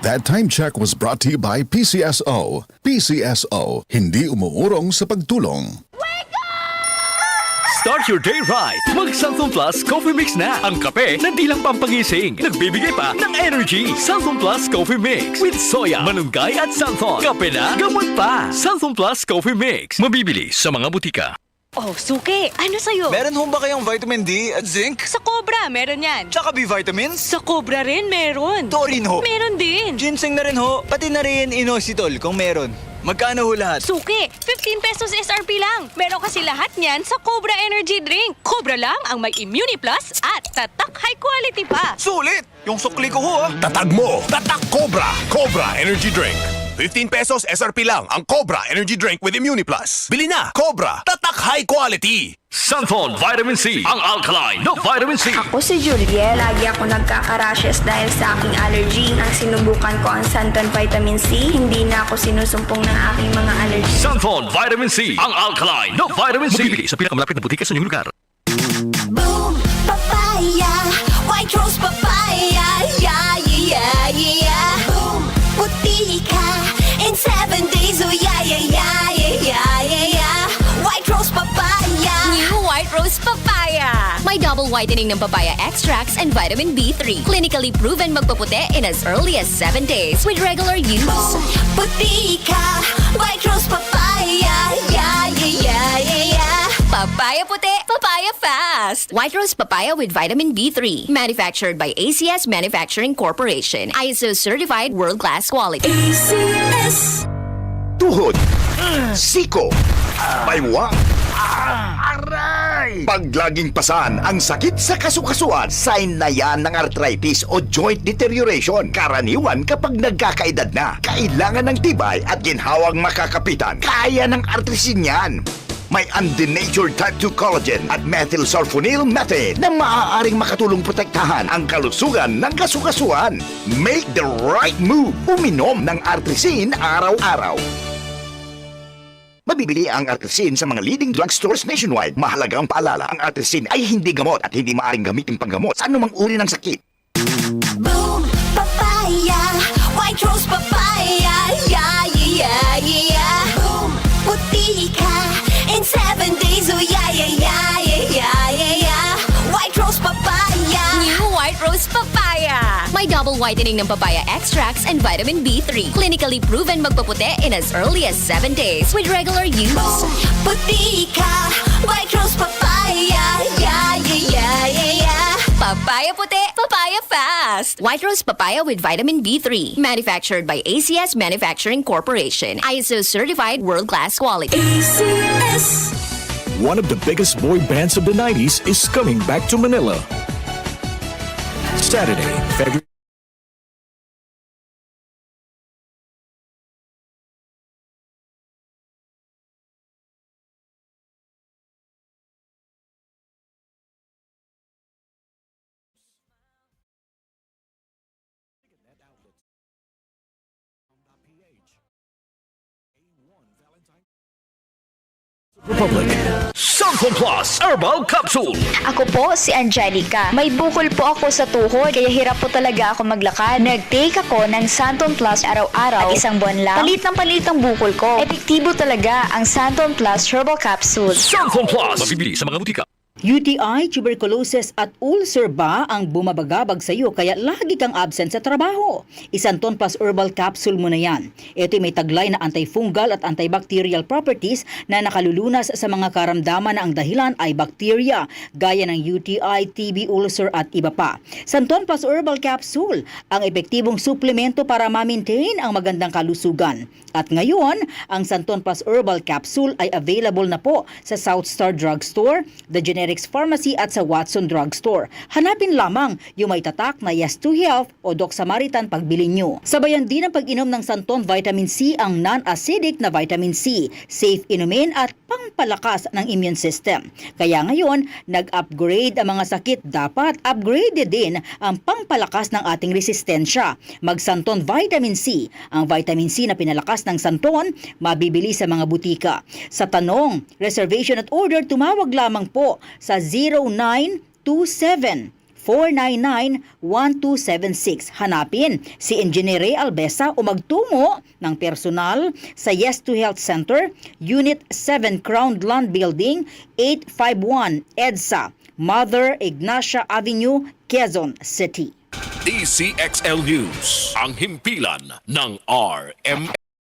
That time check was brought to you by PCSO. PCSO, hindi umuurong sa pagtulong. Start your day right. Mag-Santon Plus Coffee Mix na. Ang kape na di lang pampagising. Nagbibigay pa ng energy. Santon Plus Coffee Mix with soya, malunggay at Santon. Kape na, gamot pa. Santon Plus Coffee Mix. Mabibili sa mga butika. Oh, Suki, ano sa'yo? Meron ho ba kayong vitamin D at zinc? Sa Cobra, meron yan. Tsaka B vitamins? Sa Cobra rin, meron. Taurine ho? Meron din. Ginseng na rin ho, pati na rin inositol kung meron. Magkano ho lahat? Suki, 15 pesos SRP lang. Meron kasi lahat niyan sa Cobra Energy Drink. Cobra lang ang may Immuni Plus at tatak high quality pa. Sulit! Yung sukli ko ho Tatak mo! Tatak Cobra! Cobra Energy Drink. 15 pesos SRP lang ang Cobra Energy Drink with Immuni Plus. Bili na! Cobra! Tatak high quality! Santon Vitamin C. Ang alkaline no vitamin C. Ako si Julie. Lagi ako nagkaka-rashes dahil sa aking allergy. Nang sinubukan ko ang Santon Vitamin C, hindi na ako sinusumpong ng aking mga allergy. Santon Vitamin C. Ang alkaline no vitamin C. Mabibili sa pinakamalapit na butika sa inyong lugar. Boom, papaya, white rose papaya, yeah, yeah, yeah. Boom, puti ka in 7 days, oh yeah, yeah, yeah, yeah, yeah, yeah. White rose papaya. New White Rose Papaya. May double whitening ng papaya extracts and vitamin B3. Clinically proven magpaputi in as early as 7 days with regular use. Boom, puti ka, white rose papaya, yeah, yeah, yeah, yeah, yeah. Papaya puti, papaya fast. White Rose Papaya with vitamin B3. Manufactured by ACS Manufacturing Corporation. ISO certified world-class quality. ACS. Tuhod. Siko. Baywang. Pag laging pasan ang sakit sa kasukasuan, sign na yan ng arthritis o joint deterioration. Karaniwan kapag nagkakaedad na, kailangan ng tibay at ginhawang makakapitan. Kaya ng artrisin yan. May undenatured type 2 collagen at methylsulfonyl methane na maaaring makatulong protektahan ang kalusugan ng kasukasuan. Make the right move. Uminom ng artrisin araw-araw. Mabibili ang artrisin sa mga leading drugstores nationwide. Mahalagang paalala, ang artrisin ay hindi gamot at hindi maaaring gamitin panggamot sa anumang uri ng sakit. Boom, papaya, white rose papaya, yeah, yeah, yeah. Boom, puti ka in 7 days, oh yeah, yeah, yeah, yeah, yeah, yeah. White rose papaya. New White Rose Papaya. May double whitening ng papaya extracts and vitamin B3. Clinically proven magpaputi in as early as 7 days with regular use. Boom, puti ka, white rose papaya, yeah, yeah, yeah, yeah, yeah. Papaya puti, papaya fast. White Rose Papaya with vitamin B3. Manufactured by ACS Manufacturing Corporation. ISO certified world-class quality. ACS. One of the biggest boy bands of the 90s is coming back to Manila. Saturday, February Republic. Santon Plus Herbal Capsule. Ako po si Angelica. May bukol po ako sa tuhod, kaya hirap po talaga ako maglakad. Nag-take ako ng Santon Plus araw-araw at isang buwan lang. Palit ang bukol ko. Epektibo talaga ang Santon Plus Herbal Capsule. Santon Plus. Mabibili sa mga butika. UTI, tuberculosis at ulcer ba ang bumabagabag sa iyo kaya lagi kang absent sa trabaho? Isanton Plus Herbal Capsule mo na yan. Ito may taglay na antifungal at antibacterial properties na nakalulunas sa mga karamdaman na ang dahilan ay bacteria, gaya ng UTI, TB, ulcer at iba pa. Santon Plus Herbal Capsule, ang epektibong suplemento para ma-maintain ang magandang kalusugan. At ngayon, ang Santon Plus Herbal Capsule ay available na po sa South Star Drugstore, The Generics Pharmacy at sa Watson Drugstore. Hanapin lamang yung may tatak na Yes to Health o Doc Samaritan pagbili nyo. Sabayan din ang pag-inom ng Santon Vitamin C ang non-acidic na vitamin C, safe inumin at pangpalakas ng immune system. Kaya ngayon, nag-upgrade ang mga sakit, dapat upgraded din ang pangpalakas ng ating resistensya. Mag-Santon Vitamin C. Ang vitamin C na pinalakas ng Santon, mabibili sa mga butika. Sa tanong, reservation at order, tumawag lamang po sa 0927 0917-499-1276. Hanapin si Engineer Ray Albesa o magtungo ng personal sa Yes to Health Center, Unit 7 Crown Land Building, 851 EDSA, Mother Ignacia Avenue, Quezon City. DCXL News, ang himpilan ng RMN.